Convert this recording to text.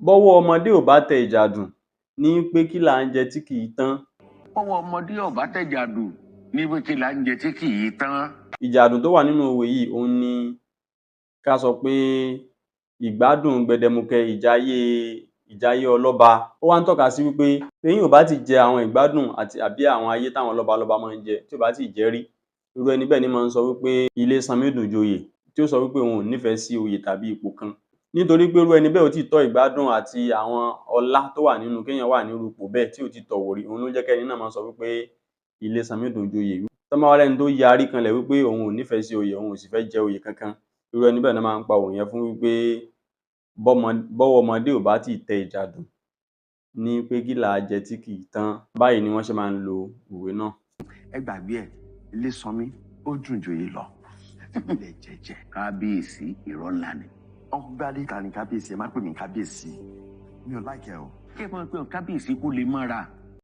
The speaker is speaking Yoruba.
bọ́wọ́ ọmọdé ò bá tẹ ìjàdùn ní pé kí là ń jẹ tí kì í tán. bọ́wọ́ ọmọdé ò bá tẹ ìjàdùn ní pé kí là ń jẹ tí kì í tán. ìjàdùn tó wà nínú òwe yìí òun ni ká sọ pé ìgbádùn gbẹdẹmukẹ ìjayé ọlọ́ba. Ó wá ń tọ́ka sí wípé téèyàn ò bá ti jẹ àwọn ìgbádùn àbí àwọn ayé táwọn lọ́balọ́ba máa ń jẹ, tí ò bá ti jẹ́ rí, irú ẹni bẹ́ẹ̀ ni máa ń sọ wípé ilé sanmí dùn joyè, tí ó sọ wípé òun ò nífẹ̀ẹ́ sí oyè tàbí ipò kan. Nítorí pé irú ẹni bẹ́ẹ̀ ò tí ì tọ́ ìgbádùn àti àwọn ọlá tó wà nínú kéèyàn wà nírú ipò bẹ́ẹ̀ tí ò tí ì tọ́ wò rí, òun ló jẹ́ kẹ́ni náà máa sọ wípé ilé sanmí dùn joyè. Tán bá wá rẹ́ni tó yarí kanlẹ̀ wípé òun ò nífẹ̀ẹ́ sí oyè, òun ò sì fẹ́ jẹ oyè kankan, irú ẹni bẹ́ẹ̀ náà máa ń pa òwe yẹn fún wípé bọ́wọ́ ọmọdé ò bá tí ì tẹ ìjàdùn ní pé kí là á jẹ tí kì í tán. Báyìí ni wọ́n ṣe máa ń lo òwe náà. ẹ gbàgbé ẹ ilé sanmí ó dùn joyè lọ ilẹ̀ jẹ́jẹ́. kábíyèsí irọ́ ńlá ni. ọgbàdé ta ni kábíyèsí, ẹ má pè mí kábíyèsí, mi ò láìkẹ́ o. kí ẹ máa pe kábíyèsí kó lè mọ́ra.